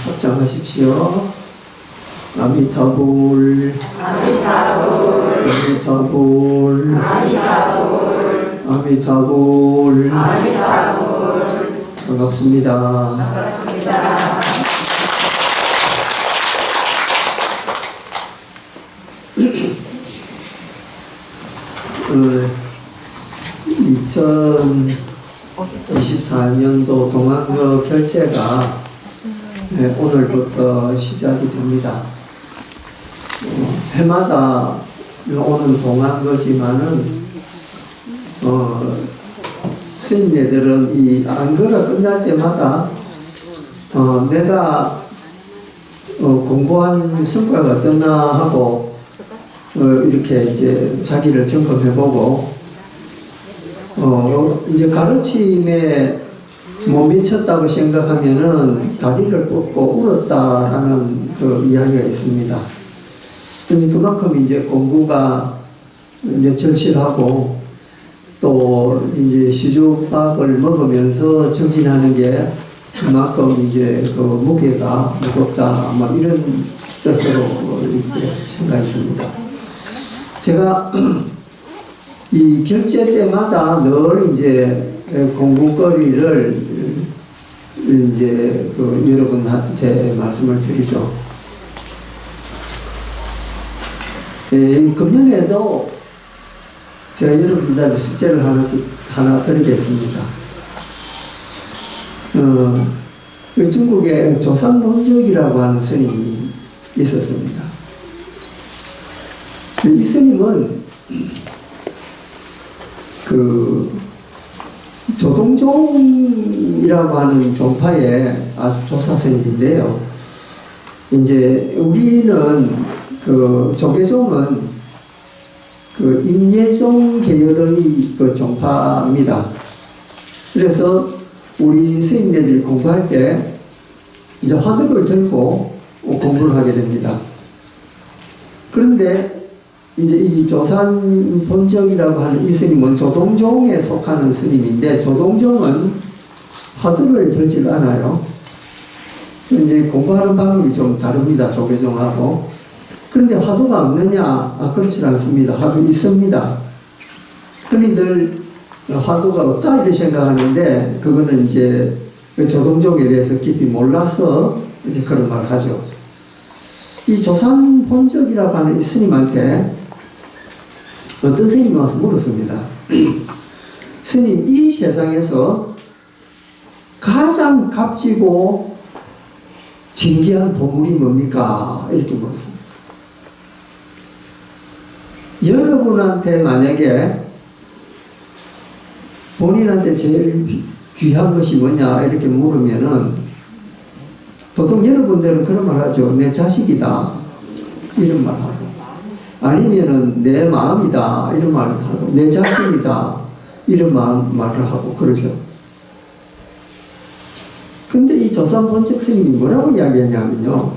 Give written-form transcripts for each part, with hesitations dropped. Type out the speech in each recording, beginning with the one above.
합장하십시오. 아미타불, 아미타불, 아미타불, 아미타불, 아미타불, 아미타불. 반갑습니다. 반갑습니다. 2024년도 동안거 결제가 오늘부터 시작이 됩니다. 해마다 오는 동안거지만은 스님네들은 이 안거가 끝날 때마다 내가 공부한 성과가 어떠나 하고 이렇게 이제 자기를 점검해보고 이제 가르침에 못 미쳤다고 생각하면은 다리를 뻗고 울었다라는 그 이야기가 있습니다. 근데 그만큼 이제 공부가 이제 절실하고 또 이제 시주박을 먹으면서 정진하는 게 그만큼 이제 그 무게가 무겁다 뭐 이런 뜻으로 이렇게 생각이 듭니다. 제가 이 결제 때마다 늘 이제 공부거리를 이제 그 여러분한테 말씀을 드리죠. 금년에도 제가 여러분들한테 숙제를 하나 드리겠습니다. 중국에 조산론적이라고 하는 스님이 있었습니다. 이 스님은 그 조동종이라고 하는 종파의 조사 스님인데요. 이제 우리는 그 조계종은 그 임예종 계열의 그 종파입니다. 그래서 우리 스님네들이 공부할 때 이제 화두를 들고 공부를 하게 됩니다. 그런데 이제 이 조산본적이라고 하는 이 스님은 조동종에 속하는 스님인데 조동종은 화두를 들지 않아요. 이제 공부하는 방법이 좀 다릅니다. 조계종하고. 그런데 화두가 없느냐? 그렇지 않습니다. 화두 있습니다. 흔히들 화두가 없다 이렇게 생각하는데 그거는 이제 조동종에 대해서 깊이 몰라서 이제 그런 말을 하죠. 이 조산본적이라고 하는 이 스님한테 어떤 스님이 와서 물었습니다. 스님, 이 세상에서 가장 값지고 진귀한 보물이 뭡니까? 이렇게 물었습니다. 여러분한테 만약에 본인한테 제일 귀한 것이 뭐냐 이렇게 물으면은 보통 여러분들은 그런 말 하죠. 내 자식이다 이런 말 하고, 아니면은 내 마음이다 이런 말을 하고, 내 자신이다 이런 말을 하고 그러죠. 근데 이 조산본적 스님이 뭐라고 이야기하냐면요,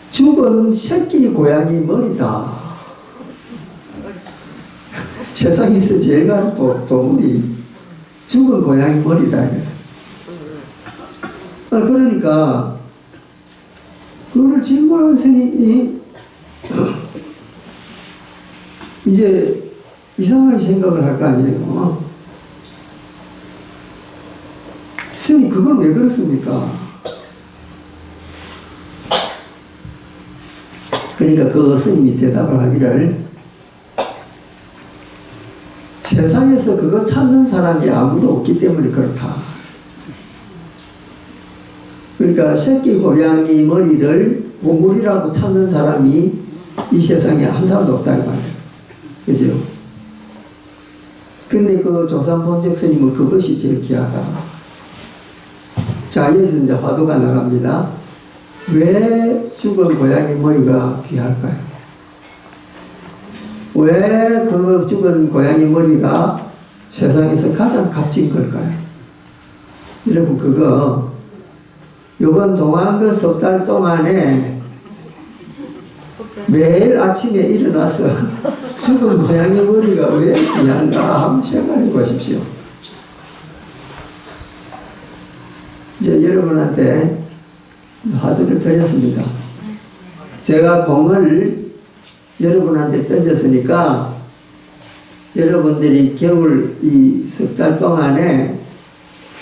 죽은 새끼 고양이 머리다. 세상에서 제일 가는 동물이 죽은 고양이 머리다. 그러니까 그거를 질문한 스님이 이제 이상하게 생각을 할 거 아니에요. 스님, 그건 왜 그렇습니까? 그러니까 그 스님이 대답을 하기를, 세상에서 그거 찾는 사람이 아무도 없기 때문에 그렇다. 그러니까 새끼 고양이 머리를 보물이라고 찾는 사람이 이 세상에 한 사람도 없다는 말이에요. 그죠? 근데 그 조산본적 스님은 그것이 제일 귀하다. 자, 여기서 이제 화두가 나갑니다. 왜 죽은 고양이 머리가 귀할까요? 왜 그 죽은 고양이 머리가 세상에서 가장 값진 걸까요? 여러분, 그거 요번 동안그 석 달 동안에 매일 아침에 일어나서 죽은 고양이 머리가 왜 귀한가 한번 생각해 보십시오. 이제 여러분한테 화두를 드렸습니다. 제가 공을 여러분한테 던졌으니까 여러분들이 겨울 이 석 달 동안에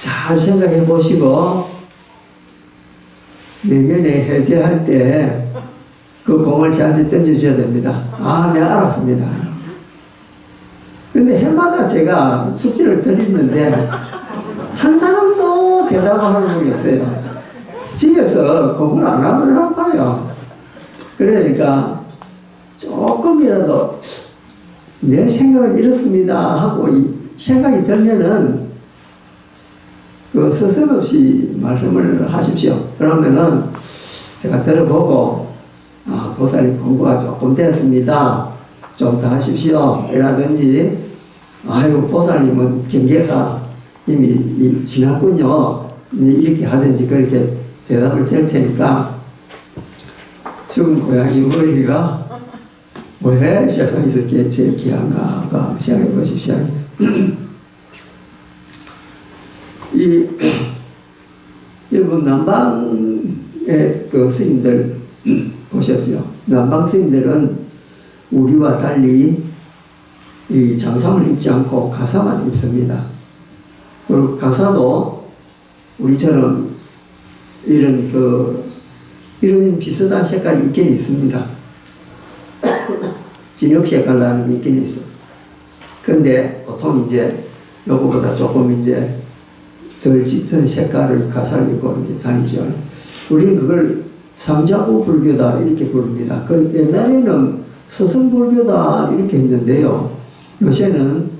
잘 생각해 보시고 내년에 해제할 때 그 공을 저한테 던져줘야 됩니다. 아, 네, 알았습니다. 근데 해마다 제가 숙제를 드리는데 한 사람도 대답하는 분이 없어요. 집에서 공부를 안 하면 아파요. 그러니까 조금이라도 내 생각은 이렇습니다 하고 생각이 들면은 그 서슴없이 말씀을 하십시오. 그러면은 제가 들어보고 보살님 공부가 조금 됐습니다. 좀 더 하십시오. 이라든지 아이고 보살님은 경계가 이미 지났군요. 이렇게 하든지 그렇게 대답을 드릴 테니까 죽은 고양이 머리가 왜 세상에서 제일 귀한가 생각해 보십시오. 여러분 남방의 그 스님들 보셨죠? 남방 스님들은 우리와 달리 이 장상을 입지 않고 가사만 입습니다. 그리고 가사도 우리처럼 이런 비슷한 색깔이 있긴 있습니다. 진흙 색깔 나는 게 있긴 있어. 근데 보통 이제 요거보다 조금 이제 덜 짙은 색깔을 가사를 입고 이렇게 다니죠. 우리는 그걸 삼자부 불교다 이렇게 부릅니다. 그 옛날에는 서승불교다 이렇게 했는데요. 요새는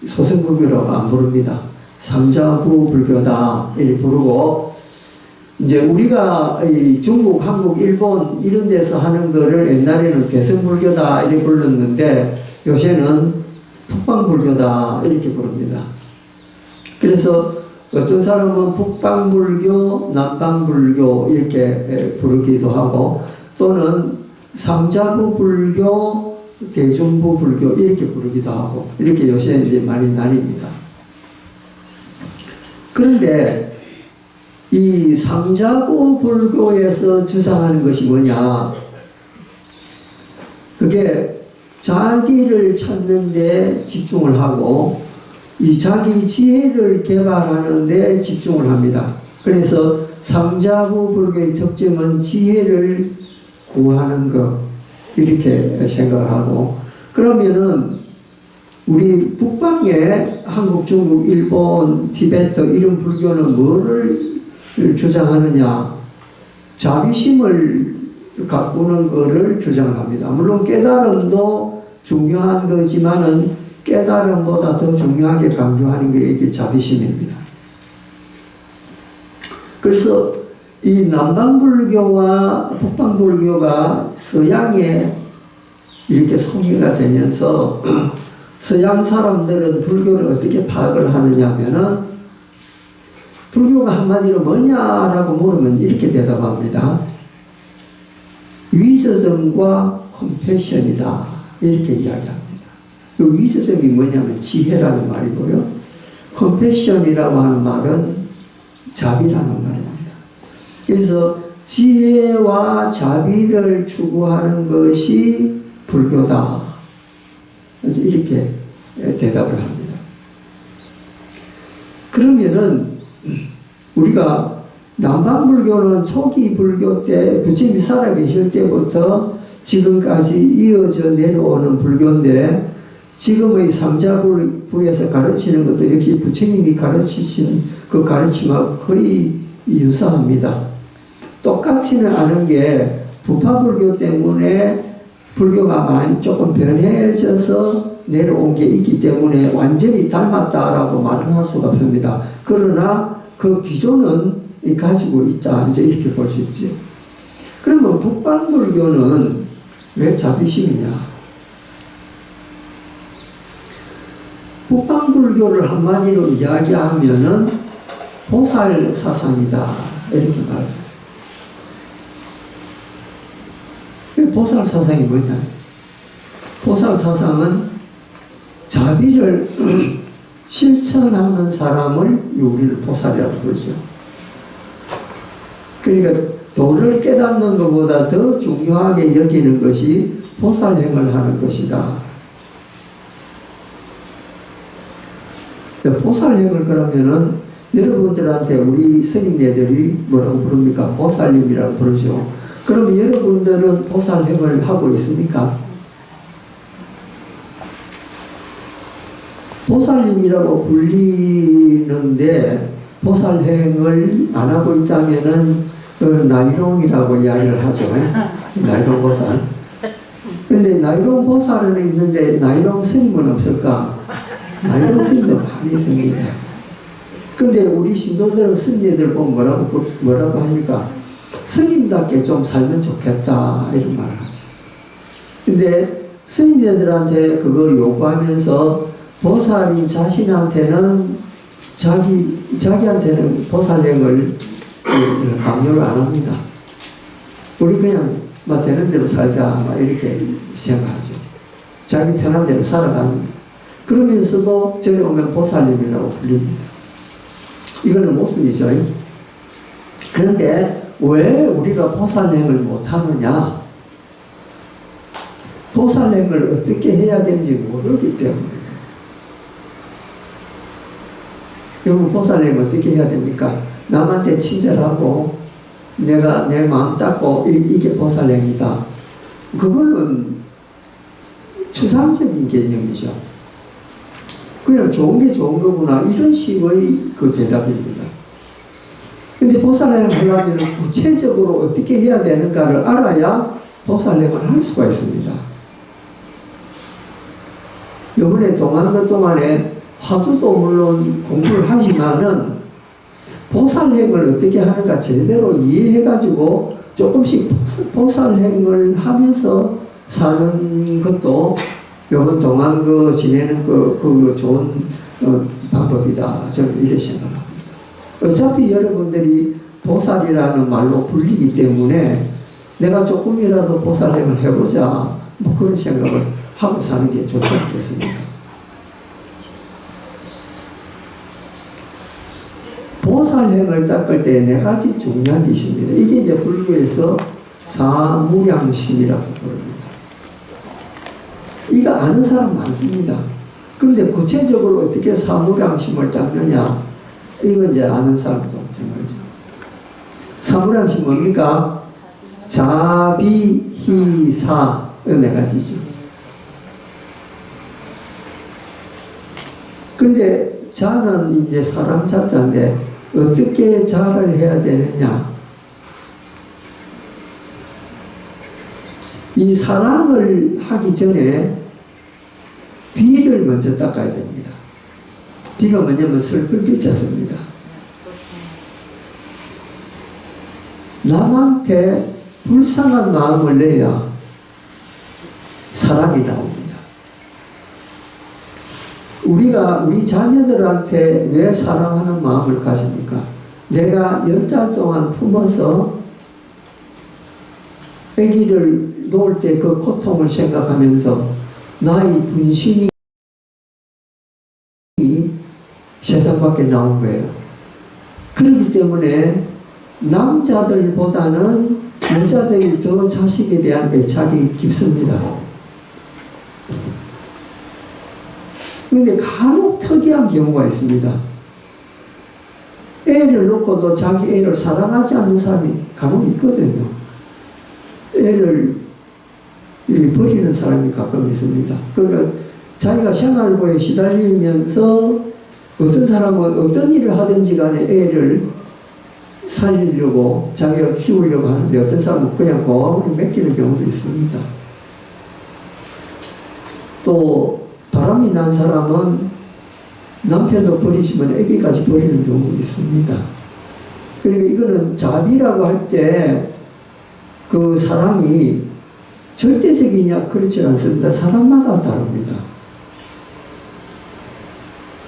서승불교라고 안 부릅니다. 삼자부 불교다 이렇게 부르고 이제 우리가 중국, 한국, 일본 이런 데서 하는 거를 옛날에는 대승불교다 이렇게 불렀는데 요새는 북방불교다 이렇게 부릅니다. 그래서 어떤 사람은 북방불교, 남방불교 이렇게 부르기도 하고 또는 삼자부불교, 대중부불교 이렇게 부르기도 하고 이렇게 요새 이제 많이 나뉩니다. 그런데 이 삼자부불교에서 주장하는 것이 뭐냐? 그게 자기를 찾는 데 집중을 하고 이 자기 지혜를 개발하는 데 집중을 합니다. 그래서 삼자부 불교의 특징은 지혜를 구하는 것 이렇게 생각을 하고 그러면은 우리 북방의 한국, 중국, 일본, 티베트 이런 불교는 뭐를 주장하느냐? 자비심을 가꾸는 것을 주장합니다. 물론 깨달음도 중요한 거지만은 깨달음보다 더 중요하게 강조하는 게 이게 자비심입니다. 그래서 이 남방불교와 북방불교가 서양에 이렇게 소개가 되면서 서양 사람들은 불교를 어떻게 파악을 하느냐 하면은 불교가 한마디로 뭐냐라고 물으면 이렇게 대답합니다. 위저덤과 컴패션이다 이렇게 이야기합니다. 그 위저덤이 뭐냐면 지혜라는 말이고요. 컴패션이라고 하는 말은 자비라는 말입니다. 그래서 지혜와 자비를 추구하는 것이 불교다. 이렇게 대답을 합니다. 그러면은 우리가 남방불교는 초기 불교 때 부처님이 살아계실 때부터 지금까지 이어져 내려오는 불교인데 지금의 삼자부에서 가르치는 것도 역시 부처님이 가르치신 그 가르침하고 거의 유사합니다. 똑같지는 않은 게 부파불교 때문에 불교가 많이 조금 변해져서 내려온 게 있기 때문에 완전히 닮았다라고 말을 할 수가 없습니다. 그러나 그 기존은 가지고 있다. 이제 이렇게 볼 수 있죠. 그러면 북방불교는 왜 자비심이냐? 북방불교를 한마디로 이야기하면은 보살 사상이다. 이렇게 말했어요. 보살 사상이 뭐냐? 보살 사상은 자비를 실천하는 사람을 우리를 보살이라고 그러죠. 그러니까 도를 깨닫는 것보다 더 중요하게 여기는 것이 보살행을 하는 것이다. 보살행을 그러면은 여러분들한테 우리 스님네들이 뭐라고 부릅니까? 보살님이라고 부르죠. 그럼 여러분들은 보살행을 하고 있습니까? 보살님이라고 불리는데 보살행을 안 하고 있다면은 나이롱이라고 이야기를 하죠. 나이롱 보살. 근데 나이롱 보살은 있는데 나이롱 스님은 없을까? 나이롱 스님도 많이 있습니다. 근데 우리 신도들은 스님들 보면 뭐라고 합니까? 스님답게 좀 살면 좋겠다 이런 말을 하죠. 근데 스님들한테 그거 요구하면서 보살인 자신한테는 자기한테는 보살행을 강요를 안 합니다. 우리 그냥 되는 대로 살자 이렇게 생각하죠. 자기 편한 대로 살아갑니다. 그러면서도 저기 오면 보살님이라고 불립니다. 이거는 모순이죠. 그런데 왜 우리가 보살행을 못하느냐? 보살행을 어떻게 해야 되는지 모르기 때문에. 여러분 보살행 어떻게 해야 됩니까? 남한테 친절하고 내가 내 마음 닦고 이게 보살행이다. 그거는 추상적인 개념이죠. 그냥 좋은 게 좋은 거구나 이런 식의 그 대답입니다. 근데 보살행을 하려면 구체적으로 어떻게 해야 되는가를 알아야 보살행을 할 수가 있습니다. 이번에 동안그 동안에 화두도 물론 공부를 하지만은 보살행을 어떻게 하는가 제대로 이해해가지고 조금씩 보살행을 하면서 사는 것도 이번 동안 그 지내는 그 좋은 방법이다. 저는 이렇게 생각합니다. 어차피 여러분들이 보살이라는 말로 불리기 때문에 내가 조금이라도 보살행을 해보자. 뭐 그런 생각을 하고 사는 게 좋지 않겠습니까? 보살행을 닦을 때 네 가지 중요한 게 있습니다. 이게 이제 불교에서 사무량심이라고 부릅니다. 이거 아는 사람 많습니다. 그런데 구체적으로 어떻게 사무량심을 닦느냐? 이건 이제 아는 사람도 마찬가지죠. 사무량심 뭡니까? 자비희사 네 가지죠. 그런데 자는 이제 사람 자자인데 어떻게 자를 해야 되느냐? 이 사랑을 하기 전에 비를 먼저 닦아야 됩니다. 비가 뭐냐면 슬픈 비자습니다. 남한테 불쌍한 마음을 내야 사랑이 나옵니다. 우리가 우리 자녀들한테 왜 사랑하는 마음을 가집니까? 내가 10달 동안 품어서 아기를 놓을 때 그 고통을 생각하면서 나의 분신이 세상 밖에 나온 거예요. 그렇기 때문에 남자들보다는 여자들이 더 자식에 대한 애착이 깊습니다. 그런데 간혹 특이한 경우가 있습니다. 애를 놓고도 자기 애를 사랑하지 않는 사람이 간혹 있거든요. 애를 버리는 사람이 가끔 있습니다. 그러니까 자기가 생활고에 시달리면서 어떤 사람은 어떤 일을 하든지 간에 애를 살리려고 자기가 키우려고 하는데 어떤 사람은 그냥 고아원에 맡기는 경우도 있습니다. 또 바람이 난 사람은 남편도 버리지만 아기까지 버리는 경우도 있습니다. 그러니까 이거는 자비라고 할 때 그 사랑이 절대적이냐 그렇지 않습니다. 사람마다 다릅니다.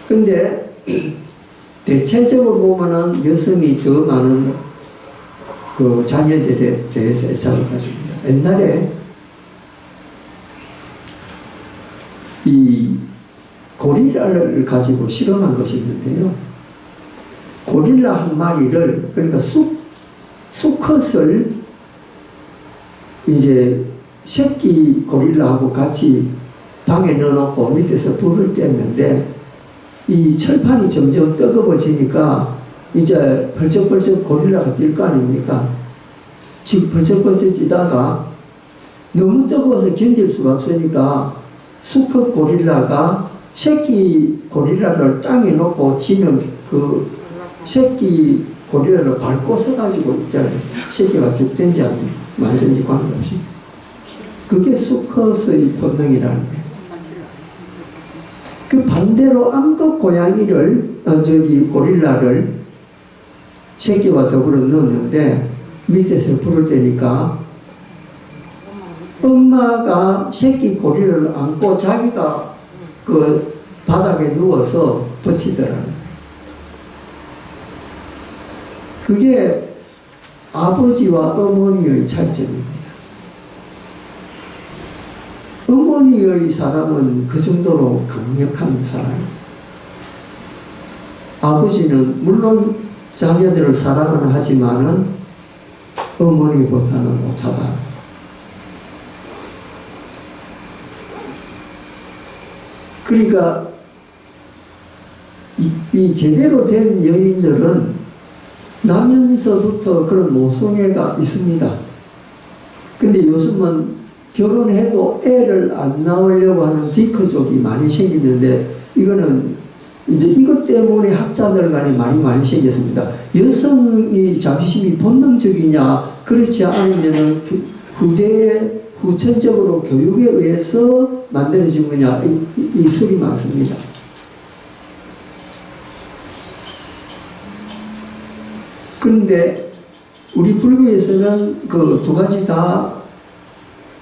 근데 대체적으로 보면은 여성이 더 많은 그 자녀들에 대해서 애착을 가집니다. 옛날에 이 고릴라를 가지고 실험한 것이 있는데요. 고릴라 한 마리를, 그러니까 수컷을 이제 새끼 고릴라하고 같이 방에 넣어놓고 밑에서 불을 뗐는데 이 철판이 점점 뜨거워지니까 이제 벌쩍벌쩍 고릴라가 뛸 거 아닙니까? 지금 벌쩍벌쩍 뛰다가 너무 뜨거워서 견딜 수가 없으니까 수컷 고릴라가 새끼 고릴라를 땅에 놓고 지는 그 새끼 고릴라를 밟고 서가지고 있잖아요. 새끼가 죽든지 말든지 관계없이. 그게 수컷의 본능이라는 거예요. 그 반대로 암컷 고양이를, 고릴라를 새끼와 더불어 넣었는데 밑에서 불을 때니까 엄마가 새끼 고릴라를 안고 자기가 그 바닥에 누워서 버티더라는 거예요. 그게 아버지와 어머니의 차이점입니다. 어머니의 사랑은 그 정도로 강력한 사랑입니다. 아버지는 물론 자녀들을 사랑은 하지만은 어머니보다는 못하다. 그러니까 이 제대로 된 여인들은 나면서부터 그런 모성애가 있습니다. 근데 요즘은 결혼해도 애를 안 낳으려고 하는 디크족이 많이 생기는데 이거는 이제 이것 때문에 학자들 간에 많이 생겼습니다. 여성이 자비심이 본능적이냐 그렇지 않으면 후대에 후천적으로 교육에 의해서 만들어진 거냐 이 설이 많습니다. 그런데 우리 불교에서는 그 두 가지 다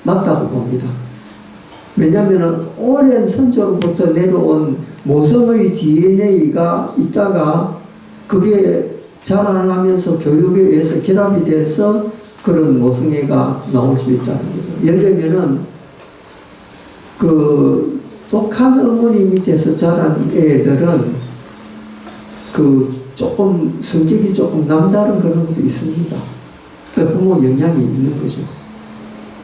맞다고 봅니다. 왜냐하면 오랜 선조로부터 내려온 모성의 DNA가 있다가 그게 자라나면서 교육에 의해서 결합이 돼서 그런 모성애가 나올 수 있다는 거죠. 예를 들면은 그 독한 어머니 밑에서 자란 애들은 그 조금 성격이 조금 남다른 그런 것도 있습니다. 그 부모 영향이 있는 거죠.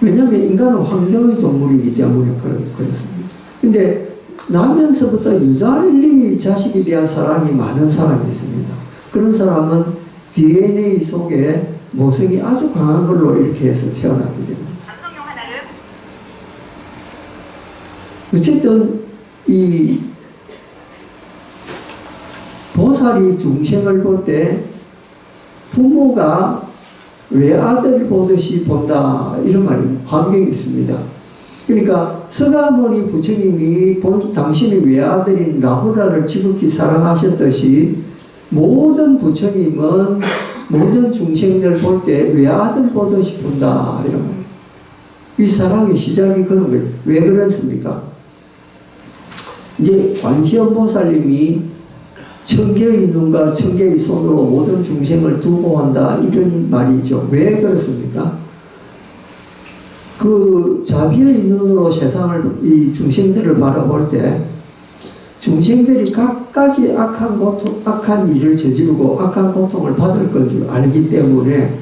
왜냐하면 인간은 환경의 동물이기 때문에 그렇습니다. 근데 나면서부터 유달리 자식에 대한 사랑이 많은 사람이 있습니다. 그런 사람은 DNA 속에 모성이 아주 강한 걸로 이렇게 해서 태어났기 때문에. 어쨌든 이 보살이 중생을 볼 때 부모가 외아들 보듯이 본다 이런 말이 환경이 있습니다. 그러니까 서가모니 부처님이 당신의 외아들인 라후라를 지극히 사랑하셨듯이 모든 부처님은 모든 중생들 볼 때 외아들 보듯이 본다 이런 말이에요. 이 사랑의 시작이 그런 거예요. 왜 그렇습니까? 이제 관세음보살님이 천개의 눈과 천개의 손으로 모든 중생을 두고 한다 이런 말이죠. 왜 그렇습니까? 그 자비의 눈으로 세상을 이 중생들을 바라볼 때 중생들이 각가지 악한 일을 저지르고 악한 고통을 받을 건 줄 알기 때문에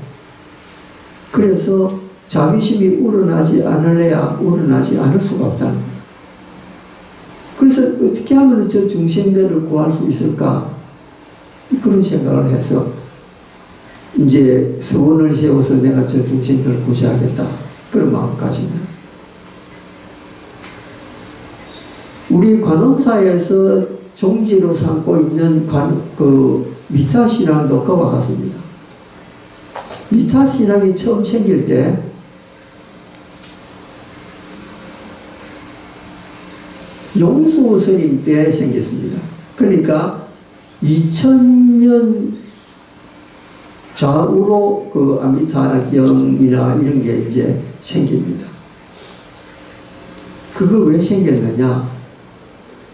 그래서 자비심이 우러나지 않을래야 우러나지 않을 수가 없다는 거예요. 그래서 어떻게 하면 저 중생들을 구할 수 있을까? 그런 생각을 해서 이제 서원을 세워서 내가 저 중생들을 구제하겠다. 그런 마음까지는. 우리 관음사에서 종지로 삼고 있는 미타신앙도 그와 같습니다. 미타신앙이 처음 생길 때 용수 스님 때 생겼습니다. 그러니까 2000년 좌우로 그 아미타경이나 이런 게 이제 생깁니다. 그거 왜 생겼느냐?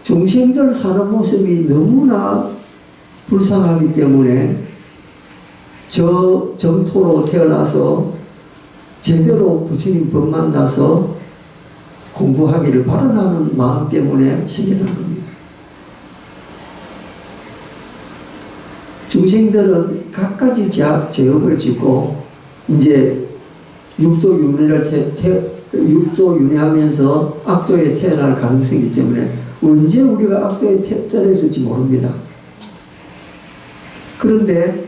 중생들 사는 모습이 너무나 불쌍하기 때문에 저 정토로 태어나서 제대로 부처님 법 만나서 공부하기를 바라는 마음 때문에 생겨난 겁니다. 중생들은 갖가지 죄업을 짓고 이제 육도 윤회하면서 악도에 태어날 가능성이 있기 때문에 언제 우리가 악도에 떨어질지 모릅니다. 그런데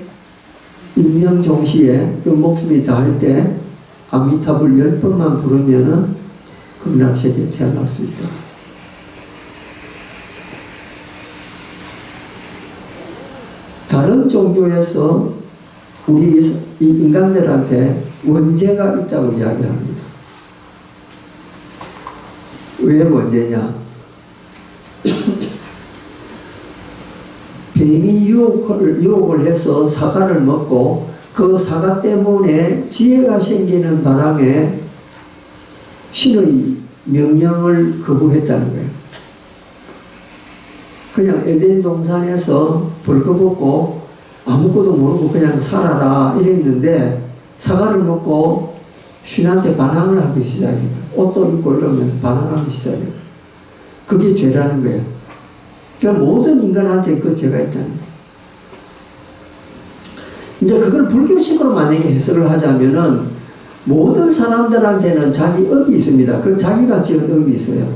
임명종시에 그 목숨이 닿을 때 아미타불 10번만 부르면은 극락세계에 태어날 수 있다. 다른 종교에서 우리 이 인간들한테 원죄가 있다고 이야기합니다. 왜 원죄냐? 뱀이 유혹을 해서 사과를 먹고 그 사과 때문에 지혜가 생기는 바람에 신의 명령을 거부했다는 거예요. 그냥 에덴 동산에서 벌거벗고 아무것도 모르고 그냥 살아라 이랬는데 사과를 먹고 신한테 반항을 하기 시작해요. 옷도 입고 이러면서 반항하기 시작해요. 그게 죄라는 거예요. 그러니까 모든 인간한테 그 죄가 있다는 거예요. 이제 그걸 불교식으로 만약에 해석을 하자면은 모든 사람들한테는 자기 업이 있습니다. 그 자기가 지은 업이 있어요.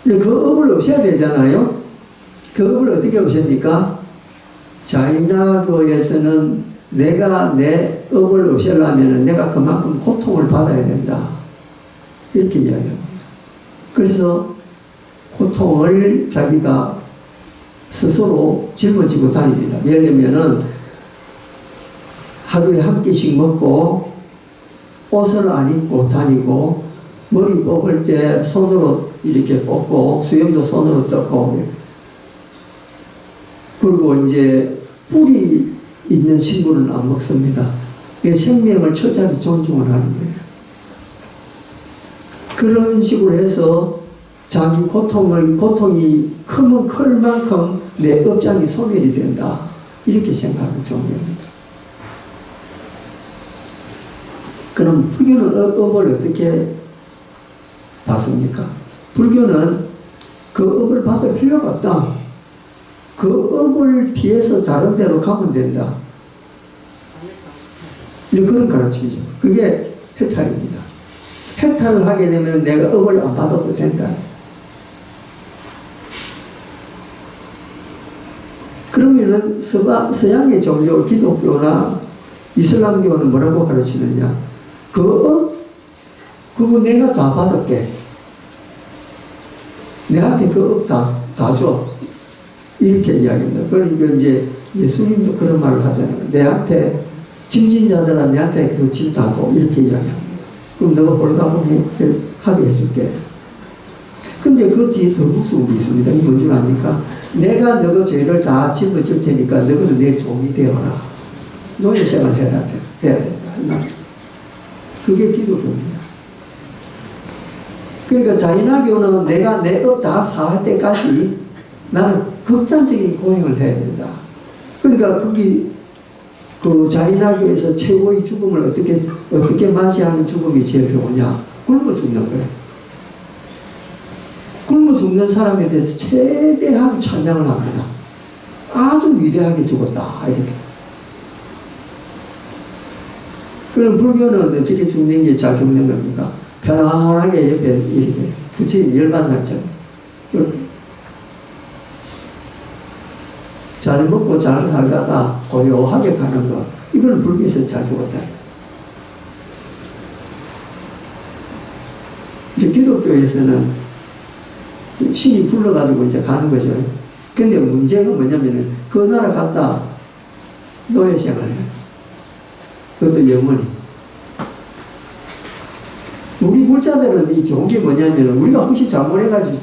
근데 그 업을 없애야 되잖아요. 그 업을 어떻게 없앱니까? 자이나교에서는 내가 내 업을 없애려면 내가 그만큼 고통을 받아야 된다. 이렇게 이야기합니다. 그래서 고통을 자기가 스스로 짊어지고 다닙니다. 예를 들면은 하루에 한 끼씩 먹고 옷을 안 입고 다니고 머리 뽑을 때 손으로 이렇게 뽑고 수염도 손으로 뜯고 그리고 이제 뿌리 있는 식물은 안 먹습니다. 생명을 처자리 존중을 하는 거예요. 그런 식으로 해서 자기 고통이 크면 클 만큼 내 업장이 소멸이 된다. 이렇게 생각하는 종교입니다. 그럼 불교는 업을 어떻게 받습니까? 불교는 그 업을 받을 필요가 없다. 그 업을 피해서 다른 데로 가면 된다. 이제 그런 가르침이죠. 그게 해탈입니다. 해탈을 하게 되면 내가 업을 안 받아도 된다. 그러면은 서양의 종교, 기독교나 이슬람교는 뭐라고 가르치느냐? 그 업, 그거 내가 다 받을게. 내한테 그 업 다 줘. 이렇게 이야기합니다. 그러니까 이제 예수님도 그런 말을 하잖아요. 내한테, 짐진자들은 내한테 그 짐 다 줘. 이렇게 이야기합니다. 그럼 너가 홀가분하게 해줄게. 근데 그 뒤에 더 무서운 게 있습니다. 이게 뭔지 압니까? 내가 너가 죄를 다 짊어질 테니까 너는 내 종이 되어라. 노예생활 해야 된다. 그게 기독교입니다. 그러니까 자인화교는 내가 내 업 다 사할 때까지 나는 극단적인 고행을 해야 된다. 그러니까 거기 그 자인화교에서 최고의 죽음을 어떻게 맞이하는 죽음이 제일 좋으냐? 굶어 죽는 거예요. 굶어 죽는 사람에 대해서 최대한 찬양을 합니다. 아주 위대하게 죽었다. 이렇게. 그럼 불교는 어떻게 죽는 게 잘 죽는 겁니까? 편안하게 옆에 이렇게 부처님 열반상처럼 잘 먹고 잘 살다가 고요하게 가는 거, 이걸 불교에서 잘 죽었다. 이제 기독교에서는 신이 불러가지고 이제 가는 거죠. 근데 문제가 뭐냐면은 그 나라 갔다 노예생활 해요. 그것도 영원히. 우리 불자들은 이 좋은 게 뭐냐면 우리가 혹시 잘못해가지고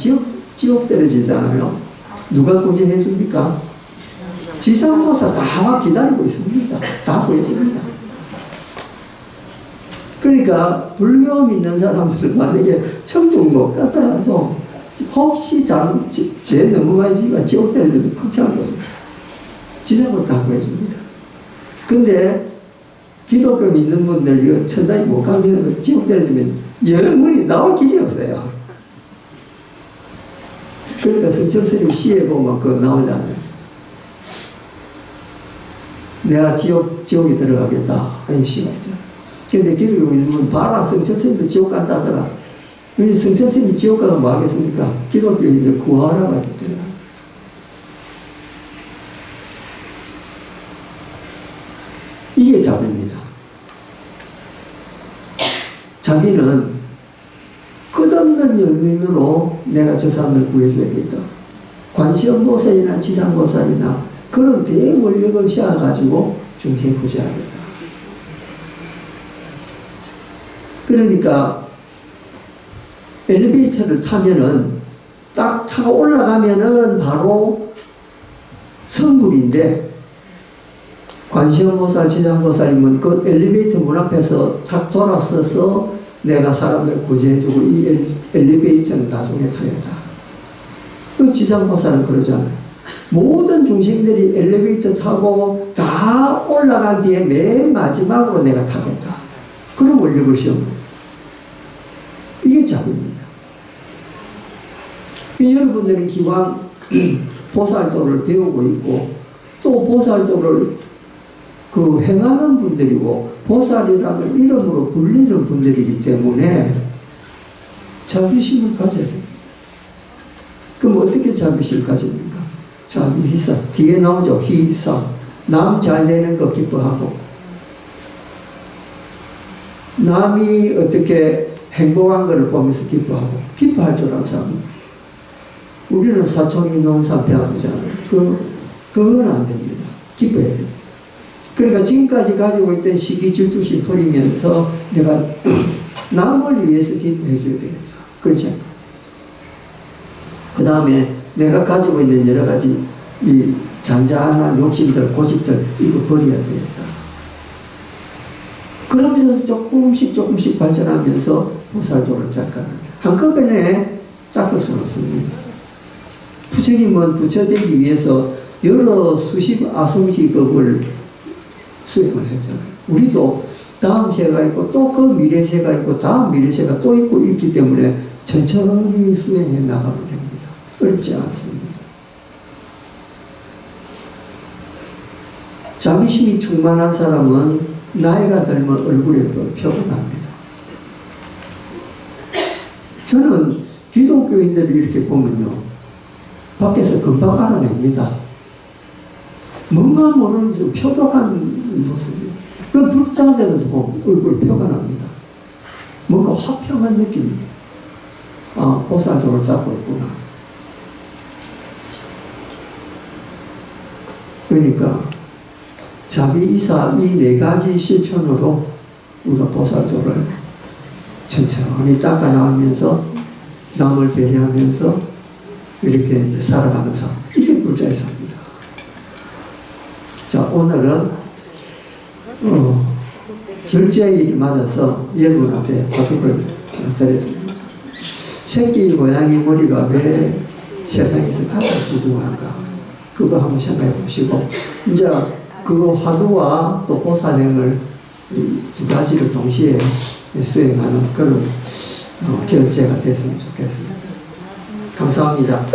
지옥 떨어지잖아요. 누가 구제해 줍니까? 지상보사 다 기다리고 있습니다. 다 구해줍니다. 그러니까 불교 믿는 사람들은 만약에 천국 못 갔다가도 혹시 죄 너무 많이 지가 지옥 떨어져도 걱정하고 지상으로 다 구해줍니다. 근데 기독교 믿는 분들 이거 천당에 못 가면 지옥 떨어지면 영원히 나올 길이 없어요. 그러니까 성철스님 시에 보면 그거 나오잖아요. 내가 지옥에 들어가겠다. 하는 시가 있잖아. 근데 기독교인은 봐라, 성철스님도 지옥 간다더라. 그래서 성철스님이 지옥 가면 뭐 하겠습니까? 기독교인들 구하라고 했더라. 이게 자비입니다. 자비는 끝없는 열민으로 내가 저 사람을 구해줘야겠다. 관시음보살이나 지상보살이나 그런 대원력을 씌워가지고 중생 구제하겠다. 그러니까 엘리베이터를 타면은 딱 타고 올라가면은 바로 성불인데 관시음보살, 지상보살이면 그 엘리베이터 문 앞에서 탁 돌아서서 내가 사람들 구제해주고 이 엘리베이터는 나중에 타야다. 그 지상보살은 그러잖아요. 모든 중생들이 엘리베이터 타고 다 올라간 뒤에 맨 마지막으로 내가 타겠다. 그런 원력을 시험. 이게 자비입니다. 여러분들은 기왕 보살도를 배우고 있고 또 보살도를 행하는 분들이고 보살이라는 이름으로 불리는 분들이기 때문에 자비심을 가져야 됩니다. 그럼 어떻게 자비심을 가집니까? 자비희사. 뒤에 나오죠. 희사. 남 잘 되는 거 기뻐하고 남이 어떻게 행복한 것을 보면서 기뻐하고 기뻐할 줄 아는 사람. 우리는 사총이 논산 배워보잖아요. 그건 안 됩니다. 기뻐해야 됩니다. 그러니까 지금까지 가지고 있던 시기 질투심 버리면서 내가 남을 위해서 기뻐해 줘야 되겠다. 그렇죠? 그 다음에 내가 가지고 있는 여러 가지 이 잔잔한 욕심들, 고집들 이거 버려야 되겠다. 그러면서 조금씩 발전하면서 보살도를 닦아갑니다. 한꺼번에 닦을 수는 없습니다. 부처님은 부처되기 위해서 여러 수십 아성직업을 수행을 했잖아요. 우리도 다음 세가 있고 또 그 미래 세가 있고 다음 미래 세가 또 있고 있기 때문에 천천히 수행해 나가면 됩니다. 어렵지 않습니다. 자비심이 충만한 사람은 나이가 들면 얼굴에 표가 납니다. 저는 기독교인들을 이렇게 보면요. 밖에서 금방 알아냅니다. 뭔가 모르는 좀 표독한 모습이에요. 그 불타는 데도 보면 얼굴 표가 납니다. 뭔가 화평한 느낌이에요. 아, 보살도를 잡고 있구나. 그러니까 자비이사 이 네 가지 실천으로 우리가 보살도를 천천히 닦아 나가면서 남을 배려하면서 이렇게 이제 살아가는 삶. 이게 불자의 삶입니다. 자, 오늘은 결제일이 맞아서 여러분한테 화두를 드렸습니다. 새끼 고양이 머리가 왜 세상에서 가장 귀중한가? 그거 한번 생각해 보시고 이제 그 화두와 또 보살행을 두 가지를 동시에 수행하는 그런 결제가 됐으면 좋겠습니다. 감사합니다.